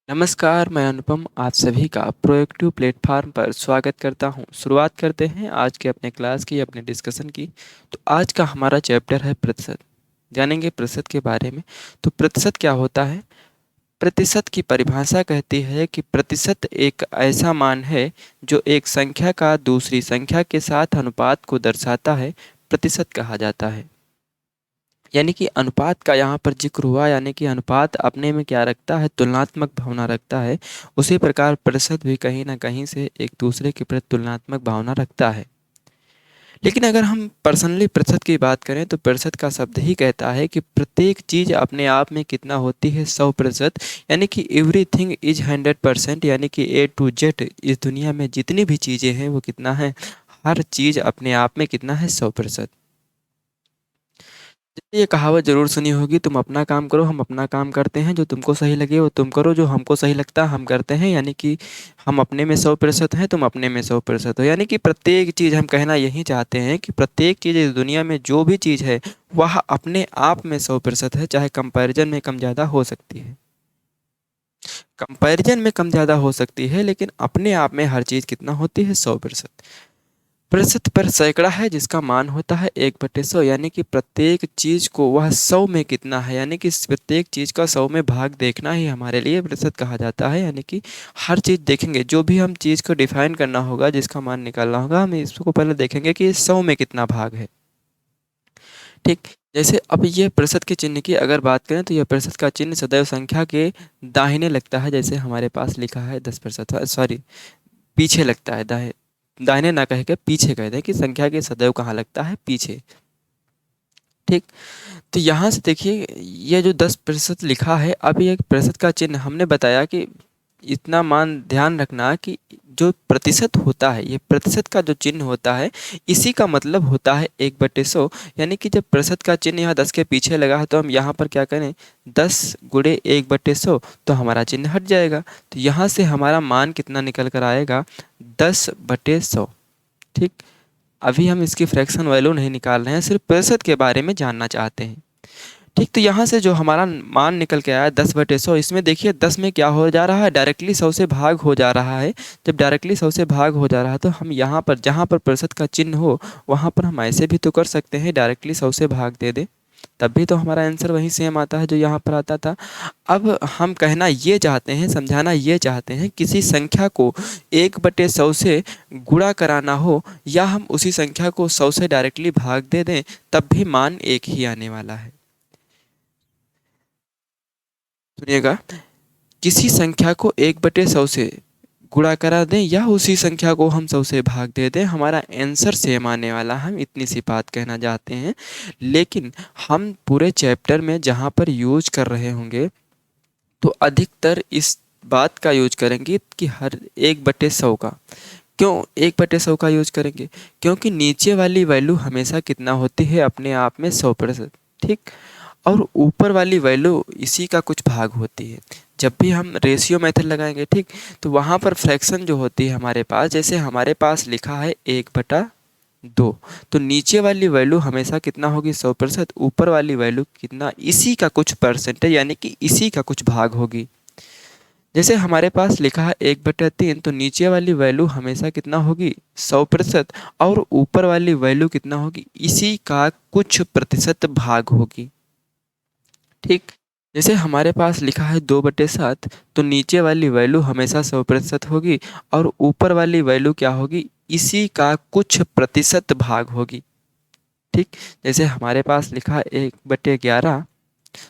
नमस्कार, मैं अनुपम आप सभी का प्रोएक्टिव प्लेटफ़ॉर्म पर स्वागत करता हूँ। शुरुआत करते हैं आज के अपने क्लास की, अपने डिस्कशन की। तो आज का हमारा चैप्टर है प्रतिशत। जानेंगे प्रतिशत के बारे में। तो प्रतिशत क्या होता है? प्रतिशत की परिभाषा कहती है कि प्रतिशत एक ऐसा मान है जो एक संख्या का दूसरी संख्या के साथ अनुपात को दर्शाता है, प्रतिशत कहा जाता है। यानी कि अनुपात का यहाँ पर ज़िक्र हुआ, यानी कि अनुपात अपने में क्या रखता है, तुलनात्मक भावना रखता है। उसी प्रकार प्रतिशत भी कहीं न कहीं से एक दूसरे के प्रति तुलनात्मक भावना रखता है। लेकिन अगर हम पर्सनली प्रतिशत की बात करें तो प्रतिशत का शब्द ही कहता है कि प्रत्येक चीज़ अपने आप में कितना होती है, 100%। यानी कि एवरीथिंग इज 100%, यानी कि ए टू जेड इस दुनिया में जितनी भी चीज़ें हैं वो कितना है, हर चीज़ अपने आप में कितना है, 100%। ये कहावत ज़रूर सुनी होगी, तुम अपना काम करो हम अपना काम करते हैं, जो तुमको सही लगे वो तुम करो, जो हमको सही लगता है हम करते हैं। यानी कि हम अपने में 100% हैं, तुम अपने में 100% हो। यानी कि प्रत्येक चीज़, हम कहना यही चाहते हैं कि प्रत्येक चीज़ इस दुनिया में जो भी चीज़ है वह अपने आप में 100% है, चाहे कंपैरिजन में कम ज़्यादा हो सकती है। कंपैरिजन में कम ज़्यादा हो सकती है, लेकिन अपने आप में हर चीज़ कितना होती है, 100%। प्रतिशत पर सैकड़ा है जिसका मान होता है 1/100। यानी कि प्रत्येक चीज़ को वह 100 में कितना है, यानी कि प्रत्येक चीज़ का 100 में भाग देखना ही हमारे लिए प्रतिशत कहा जाता है। यानी कि हर चीज़ देखेंगे, जो भी हम चीज़ को डिफाइन करना होगा, जिसका मान निकालना होगा, हम इसको पहले देखेंगे कि 100 में कितना भाग है। ठीक। जैसे अब ये प्रतिशत के चिन्ह की अगर बात करें तो यह प्रतिशत का चिन्ह सदैव संख्या के दाहिने लगता है। जैसे हमारे पास लिखा है 10%, सॉरी, पीछे लगता है। दाहिने ना कह के पीछे कह दें कि संख्या के सदैव कहाँ लगता है, पीछे। ठीक। तो यहाँ से देखिए, ये जो 10% लिखा है, अब ये एक प्रतिशत का चिन्ह, हमने बताया कि इतना मान ध्यान रखना कि जो प्रतिशत होता है, ये प्रतिशत का जो चिन्ह होता है, इसी का मतलब होता है 1/100। यानी कि जब प्रतिशत का चिन्ह यहाँ 10 के पीछे लगा है तो हम यहाँ पर क्या करें, 10 गुणे 1/100, तो हमारा चिन्ह हट जाएगा। तो यहाँ से हमारा मान कितना निकल कर आएगा, 10/100। ठीक। अभी हम इसकी फ्रैक्शन वैल्यू नहीं निकाल रहे हैं, सिर्फ प्रतिशत के बारे में जानना चाहते हैं। ठीक। तो यहाँ से जो हमारा मान निकल के आया 10/100, इसमें देखिए 10 में क्या हो जा रहा है, डायरेक्टली 100 से भाग हो जा रहा है। जब डायरेक्टली 100 से भाग हो जा रहा है तो हम यहाँ पर जहाँ पर प्रतिशत का चिन्ह हो वहाँ पर हम ऐसे भी तो कर सकते हैं, डायरेक्टली 100 से भाग दे दें, तब भी तो हमारा आंसर वही सेम आता है जो यहाँ पर आता था। अब हम कहना ये चाहते हैं, समझाना ये चाहते हैं, किसी संख्या को 1/100 से गुणा कराना हो या हम उसी संख्या को 100 से डायरेक्टली भाग दे दें, तब भी मान एक ही आने वाला है। सुनिएगा, किसी संख्या को 1/100 से गुणा करा दें या उसी संख्या को हम 100 से भाग दे दें, हमारा आंसर सेम आने वाला है। हम इतनी सी बात कहना चाहते हैं। लेकिन हम पूरे चैप्टर में जहाँ पर यूज कर रहे होंगे तो अधिकतर इस बात का यूज करेंगे कि हर 1/100 का। क्यों 1/100 का यूज करेंगे? क्योंकि नीचे वाली वैल्यू हमेशा कितना होती है, अपने आप में 100%। ठीक। और ऊपर वाली वैल्यू इसी का कुछ भाग होती है। जब भी हम रेशियो मेथड लगाएंगे, ठीक, तो वहाँ पर फ्रैक्शन जो होती है हमारे पास, जैसे हमारे पास लिखा है 1/2, तो नीचे वाली वैल्यू हमेशा कितना होगी, 100%। ऊपर वाली वैल्यू कितना, इसी का कुछ परसेंटेज, यानी कि इसी का कुछ भाग होगी। जैसे हमारे पास लिखा है 1/3, तो नीचे वाली वैल्यू हमेशा कितना होगी, 100%। और ऊपर वाली वैल्यू कितना होगी, इसी का कुछ प्रतिशत भाग होगी। ठीक। जैसे हमारे पास लिखा है 2/7, तो नीचे वाली वैल्यू हमेशा 100% होगी और ऊपर वाली वैल्यू क्या होगी, इसी का कुछ प्रतिशत भाग होगी। ठीक। जैसे हमारे पास लिखा है 1/11,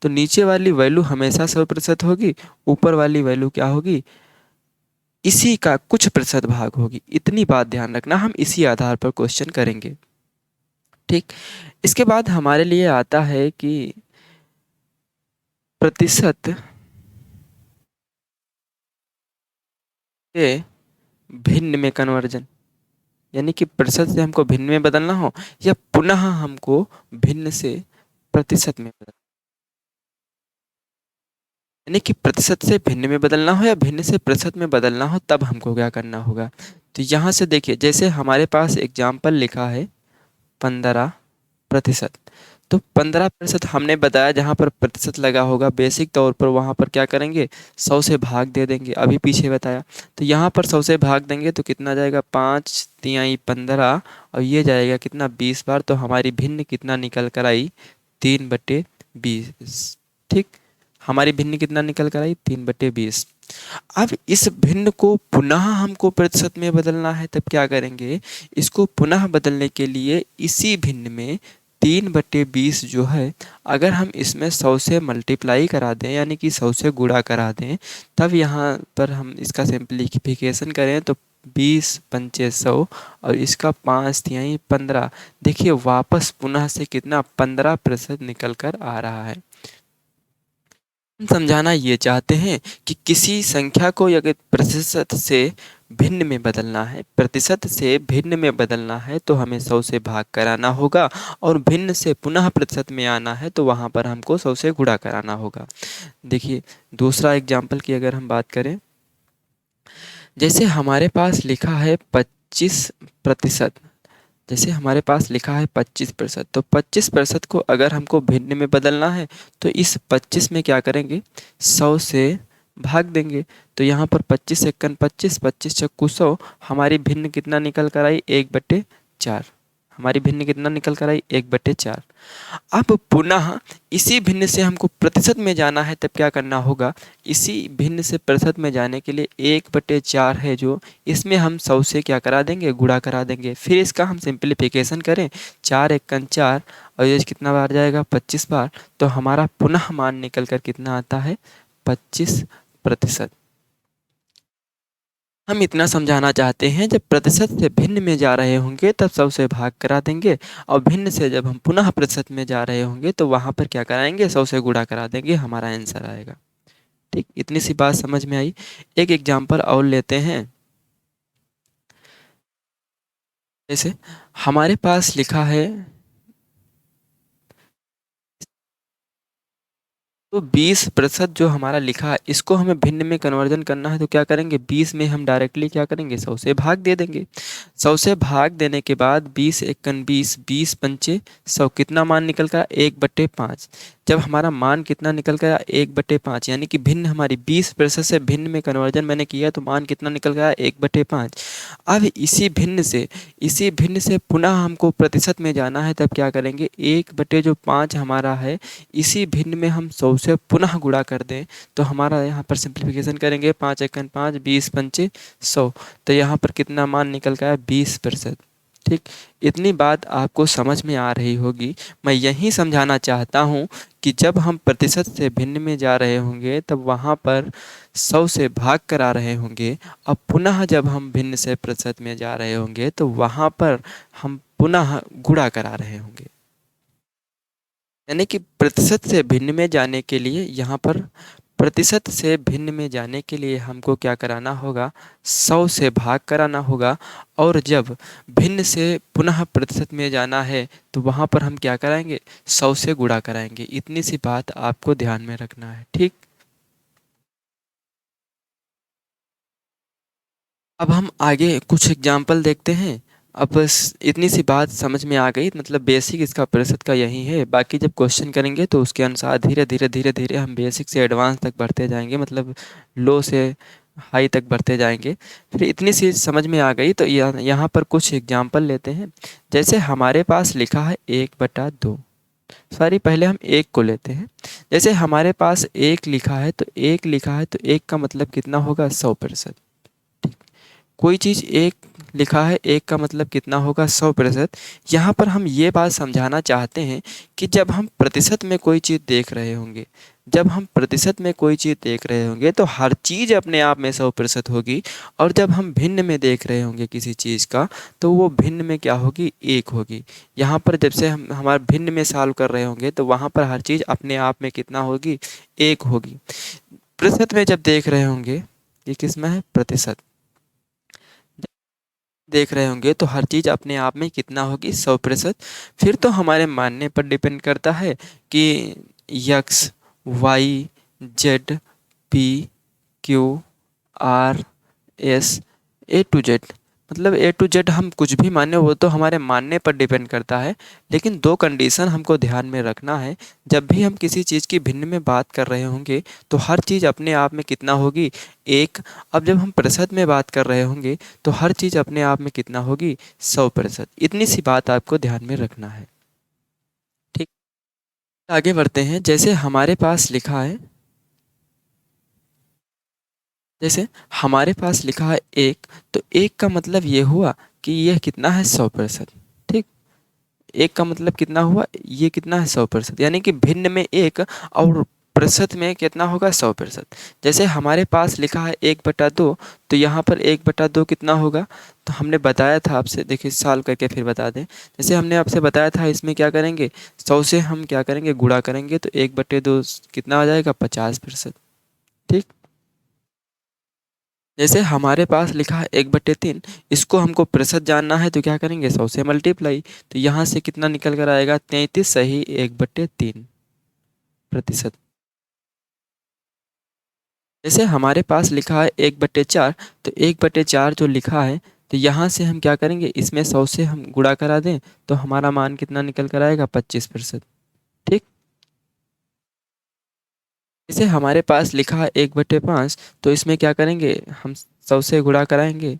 तो नीचे वाली वैल्यू हमेशा 100% होगी, ऊपर वाली वैल्यू क्या होगी, इसी का कुछ प्रतिशत भाग होगी। इतनी बात ध्यान रखना, हम इसी आधार पर क्वेश्चन करेंगे। ठीक। इसके बाद हमारे लिए आता है कि प्रतिशत के भिन्न में कन्वर्जन, यानी कि प्रतिशत से हमको भिन्न में बदलना हो या पुनः हमको भिन्न से प्रतिशत में बदलना, यानी कि प्रतिशत से भिन्न में बदलना हो या भिन्न से प्रतिशत में बदलना हो, तब हमको क्या करना होगा। तो यहाँ से देखिए, जैसे हमारे पास एग्जाम्पल लिखा है 15%, तो 15% हमने बताया जहाँ पर प्रतिशत लगा होगा बेसिक तौर पर वहाँ पर क्या करेंगे, 100 से भाग दे देंगे, अभी पीछे बताया। तो यहाँ पर 100 से भाग देंगे तो कितना जाएगा, 5 तिहाई 15 और ये जाएगा कितना 20 बार। तो हमारी भिन्न कितना निकल कर आई, 3/20। ठीक, हमारी भिन्न कितना निकल कर आई, 3/20। अब इस भिन्न को पुनः हमको प्रतिशत में बदलना है, तब क्या करेंगे, इसको पुनः बदलने के लिए इसी भिन्न में 3/20 जो है, अगर हम इसमें 100 से मल्टीप्लाई करा दें यानी कि 100 से गुणा करा दें, तब यहाँ पर हम इसका सिंप्लीफिकेशन करें तो 20×5 = 100 और इसका 5 तिहाई 15। देखिए वापस पुनः से कितना 15% निकल कर आ रहा है। समझाना ये चाहते हैं कि किसी संख्या को अगर प्रतिशत से भिन्न में बदलना है, प्रतिशत से भिन्न में बदलना है तो हमें 100 से भाग कराना होगा और भिन्न से पुनः प्रतिशत में आना है तो वहाँ पर हमको 100 से गुणा कराना होगा। देखिए दूसरा एग्जाम्पल की अगर हम बात करें, जैसे हमारे पास लिखा है 25%, जैसे हमारे पास लिखा है 25%, तो 25% को अगर हमको भिन्न में बदलना है तो इस 25 में क्या करेंगे, 100 से भाग देंगे। तो यहाँ पर 25×1 = 25, 25×6 = 100, हमारी भिन्न कितना निकल कर आई, 1/4। हमारी भिन्न कितना निकल कर आई, 1/4। अब पुनः इसी भिन्न से हमको प्रतिशत में जाना है, तब क्या करना होगा, इसी भिन्न से प्रतिशत में जाने के लिए 1/4 है जो, इसमें हम 100 से क्या करा देंगे, गुणा करा देंगे। फिर इसका हम सिंप्लीफिकेशन करें, 4×1 = 4 और ये कितना बार जाएगा, 25 बार। तो हमारा पुनः मान निकल कर कितना आता है, 25%। हम इतना समझाना चाहते हैं जब प्रतिशत से भिन्न में जा रहे होंगे तब 100 से भाग करा देंगे और भिन्न से जब हम पुनः प्रतिशत में जा रहे होंगे तो वहाँ पर क्या कराएंगे, 100 से गुणा करा देंगे, हमारा आंसर आएगा। ठीक, इतनी सी बात समझ में आई। एक एग्जांपल और लेते हैं, जैसे हमारे पास लिखा है तो 20% जो हमारा लिखा है इसको हमें भिन्न में कन्वर्जन करना है तो क्या करेंगे, 20 में हम डायरेक्टली क्या करेंगे, 100 से भाग दे देंगे। 100 से भाग देने के बाद 20×1 = 20, 20×5 = 100, कितना मान निकल कर 1/5। जब हमारा मान कितना निकल कर 1/5 यानी कि भिन्न हमारी 20% से भिन्न में कन्वर्जन मैंने किया तो मान कितना निकल गया, 1/5। अब इसी भिन्न से पुनः हमको प्रतिशत में जाना है, तब क्या करेंगे, 1/5 हमारा है, इसी भिन्न में हम 100 से पुनः गुणा कर दें तो हमारा यहाँ पर सिंप्लीफिकेशन करेंगे, 5×5 = 20×5 = 100। तो यहाँ पर कितना मान निकल गया, 20%। ठीक, इतनी बात आपको समझ में आ रही होगी। मैं यही समझाना चाहता हूँ कि जब हम प्रतिशत से भिन्न में जा रहे होंगे तब वहाँ पर 100 से भाग करा रहे होंगे, अब पुनः जब हम भिन्न से प्रतिशत में जा रहे होंगे तो वहाँ पर हम पुनः गुणा करा रहे होंगे। यानी कि प्रतिशत से भिन्न में जाने के लिए यहाँ पर प्रतिशत से भिन्न में जाने के लिए हमको क्या कराना होगा, 100 से भाग कराना होगा और जब भिन्न से पुनः प्रतिशत में जाना है तो वहाँ पर हम क्या कराएंगे, 100 से गुणा कराएंगे। इतनी सी बात आपको ध्यान में रखना है। ठीक, अब हम आगे कुछ एग्जाम्पल देखते हैं। अब बस इतनी सी बात समझ में आ गई, मतलब बेसिक इसका प्रतिशत का यही है। बाकी जब क्वेश्चन करेंगे तो उसके अनुसार धीरे धीरे धीरे धीरे हम बेसिक से एडवांस तक बढ़ते जाएंगे, मतलब लो से हाई तक बढ़ते जाएंगे। फिर इतनी सी समझ में आ गई तो यहाँ पर कुछ एग्जाम्पल लेते हैं। जैसे हमारे पास लिखा है 1/2, सॉरी पहले हम एक को लेते हैं। जैसे हमारे पास एक लिखा है तो एक का मतलब कितना होगा, 100%। कोई चीज़ एक लिखा है, एक का मतलब कितना होगा, 100%। यहाँ पर हम ये बात समझाना चाहते हैं कि जब हम प्रतिशत में कोई चीज़ देख रहे होंगे, जब हम प्रतिशत में कोई चीज़ देख रहे होंगे तो हर चीज़ अपने आप में 100% होगी और जब हम भिन्न में देख रहे होंगे किसी चीज़ का तो वो भिन्न में क्या होगी, एक होगी। यहाँ पर जब से हम हमारे भिन्न में सॉल्व कर रहे होंगे तो वहाँ पर हर चीज़ अपने आप में कितना होगी, एक होगी। प्रतिशत में जब देख रहे होंगे, ये किस में है, प्रतिशत देख रहे होंगे तो हर चीज़ अपने आप में कितना होगी, 100%। फिर तो हमारे मानने पर डिपेंड करता है कि X Y Z P Q R S A to Z, मतलब ए टू जेड हम कुछ भी माने वो तो हमारे मानने पर डिपेंड करता है, लेकिन दो कंडीशन हमको ध्यान में रखना है। जब भी हम किसी चीज़ की भिन्न में बात कर रहे होंगे तो हर चीज़ अपने आप में कितना होगी, एक। अब जब हम प्रतिशत में बात कर रहे होंगे तो हर चीज़ अपने आप में कितना होगी, 100%। इतनी सी बात आपको ध्यान में रखना है। ठीक, आगे बढ़ते हैं। जैसे हमारे पास लिखा है एक, तो एक का मतलब ये हुआ कि यह कितना है, 100%। ठीक, एक का मतलब कितना हुआ, ये कितना है, 100%, यानी कि भिन्न में एक और प्रतिशत में कितना होगा, 100%। जैसे हमारे पास लिखा है 1/2, तो यहाँ पर 1/2 कितना होगा, तो हमने बताया था आपसे, देखिए सॉल्व करके फिर बता दें। जैसे हमने आपसे बताया था इसमें क्या करेंगे, 100 से हम क्या करेंगे, गुणा करेंगे, तो 1/2 कितना हो जाएगा, 50%। ठीक, जैसे हमारे पास लिखा है 1/3, इसको हमको प्रतिशत जानना है तो क्या करेंगे, 100 से मल्टीप्लाई, तो यहाँ से कितना निकल कर आएगा, 33 सही 1/3 प्रतिशत। जैसे हमारे पास लिखा है 1/4, तो 1/4 जो लिखा है, तो यहाँ से हम क्या करेंगे, इसमें 100 से हम गुणा करा दें तो हमारा मान कितना निकल कर आएगा, 25%। ठीक, जैसे हमारे पास लिखा है 1/5, तो इसमें क्या करेंगे, हम 100 से गुणा कराएंगे,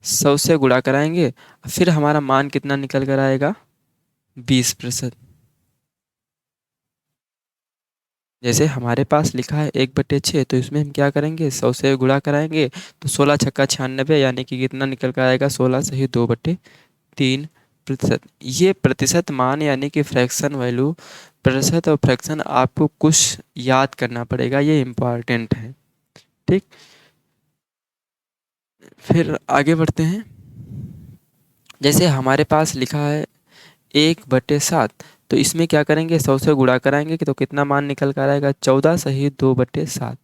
100 से गुणा कराएंगे, फिर हमारा मान कितना निकल कर आएगा, 20%। जैसे हमारे पास लिखा है 1/6, तो इसमें हम क्या करेंगे, 100 से गुणा कराएंगे, तो 16 छक्का 96, यानी कि कितना निकल कर आएगा, 16 सही 2/3 प्रतिशत। ये प्रतिशत मान यानी कि फ्रैक्शन वैल्यू, प्रतिशत और फ्रैक्शन आपको कुछ याद करना पड़ेगा, ये इम्पॉर्टेंट है। ठीक, फिर आगे बढ़ते हैं। जैसे हमारे पास लिखा है 1/7, तो इसमें क्या करेंगे, 100 से गुणा कराएंगे कि तो कितना मान निकल कर आएगा, 14 सही 2/7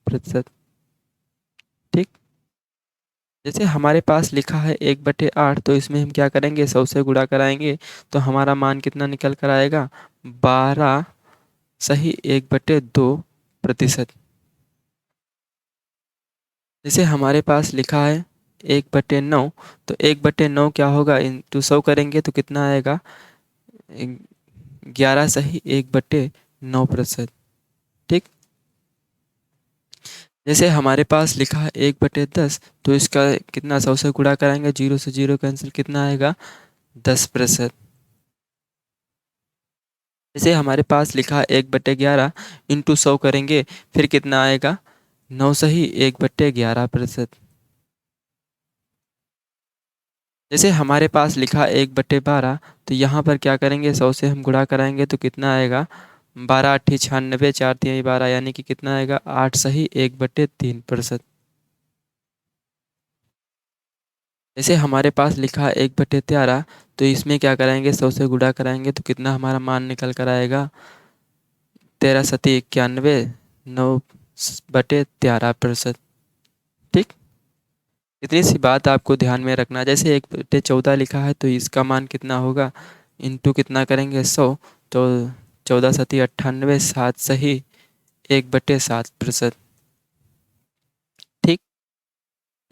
प्रतिशत। ठीक, जैसे हमारे पास लिखा है 1/8, तो इसमें हम क्या करेंगे, 100 से गुणा कराएंगे तो हमारा मान कितना निकल कर आएगा, 12 सही 1/2 प्रतिशत। जैसे हमारे पास लिखा है 1/9, तो 1/9 क्या होगा, इंटू 100 करेंगे तो कितना आएगा, 11 सही 1/9 प्रतिशत। ठीक, जैसे हमारे पास लिखा है 1/10, तो इसका कितना, 100 से गुणा कराएंगे, जीरो से जीरो कैंसिल, कितना आएगा, 10%। जैसे हमारे पास लिखा है 1/11, इंटू 100 करेंगे, फिर कितना आएगा, 9 सही 1/11 प्रतिशत। जैसे हमारे पास लिखा है 1/12, तो यहाँ पर क्या करेंगे, 100 से हम गुणा कराएंगे तो कितना आएगा, 12 8 96, 4 3 12, यानी कि कितना आएगा, 8 सही 1/3 प्रतिशत। जैसे हमारे पास लिखा है 1/13, तो इसमें क्या कराएंगे, 100 से गुणा कराएंगे तो कितना हमारा मान निकल कर आएगा, 13 सती 91, 9/13 प्रतिशत। ठीक, इतनी सी बात आपको ध्यान में रखना। जैसे 1/14 लिखा है, तो इसका मान कितना होगा, इंटू कितना करेंगे, 100, तो 14 सती 98, 7 सही 1/7 प्रतिशत। ठीक,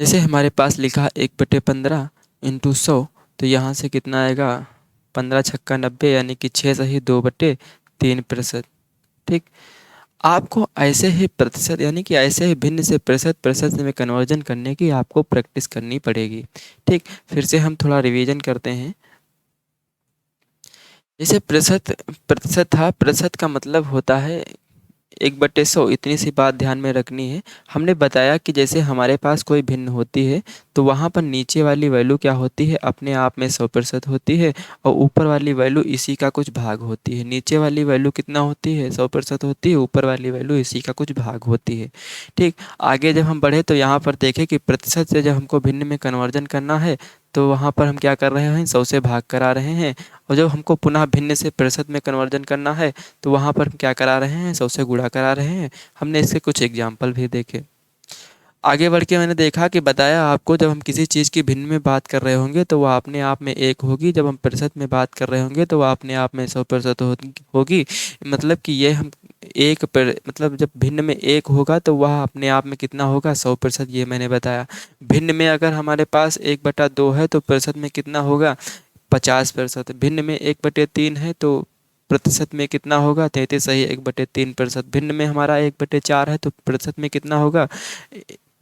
जैसे हमारे पास लिखा 1/15, इंटू 100, तो यहाँ से कितना आएगा, 15 छक्का 90, यानी कि 6 सही 2/3 प्रतिशत। ठीक, आपको ऐसे ही प्रतिशत यानी कि ऐसे ही भिन्न से प्रतिशत प्रतिशत में कन्वर्जन करने की आपको प्रैक्टिस करनी पड़ेगी। ठीक, फिर से हम थोड़ा रिवीजन करते हैं। जैसे प्रतिशत प्रतिशत था, प्रतिशत का मतलब होता है 1/100, इतनी सी बात ध्यान में रखनी है। हमने बताया कि जैसे हमारे पास कोई भिन्न होती है तो वहाँ पर नीचे वाली वैल्यू क्या होती है, अपने आप में 100% होती है, और ऊपर वाली वैल्यू इसी का कुछ भाग होती है। नीचे वाली वैल्यू कितना होती है, 100% होती है, ऊपर वाली वैल्यू इसी का कुछ भाग होती है। ठीक, आगे जब हम बढ़े तो यहाँ पर देखें कि प्रतिशत से जब हमको भिन्न में कन्वर्जन करना है तो वहाँ पर हम क्या कर रहे हैं, 100 से भाग करा रहे हैं, और जब हमको पुनः भिन्न से प्रतिशत में कन्वर्जन करना है तो वहाँ पर हम क्या करा रहे हैं, 100 से गुणा करा रहे हैं। हमने इसके कुछ एग्जाम्पल भी देखे। आगे बढ़ के मैंने देखा कि बताया आपको, जब हम किसी चीज़ की भिन्न में बात कर रहे होंगे तो वह अपने आप में एक होगी, जब हम प्रतिशत में बात कर रहे होंगे तो वह अपने आप में 100% होगी। मतलब कि ये हम मतलब जब भिन्न में एक होगा तो वह अपने आप में कितना होगा, 100%, ये मैंने बताया। भिन्न में अगर हमारे पास 1/2 है तो प्रतिशत में कितना होगा, 50%। भिन्न में 1/3 है तो प्रतिशत में कितना होगा, 33, सही, 1/3%। भिन्न में हमारा 1/4 है तो प्रतिशत में कितना होगा,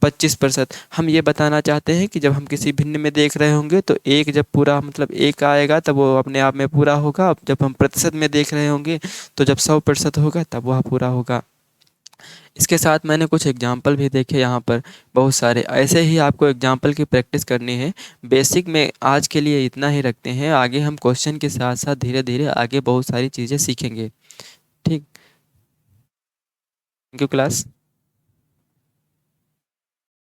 25%। हम ये बताना चाहते हैं कि जब हम किसी भिन्न में देख रहे होंगे तो एक जब पूरा मतलब एक आएगा तब वो अपने आप में पूरा होगा। अब जब हम प्रतिशत में देख रहे होंगे तो जब 100% होगा तब वह पूरा होगा। इसके साथ मैंने कुछ एग्जाम्पल भी देखे यहाँ पर, बहुत सारे ऐसे ही आपको एग्जाम्पल की प्रैक्टिस करनी है। बेसिक में आज के लिए इतना ही रखते हैं, आगे हम क्वेश्चन के साथ साथ धीरे धीरे आगे बहुत सारी चीज़ें सीखेंगे। ठीक। Thank you class.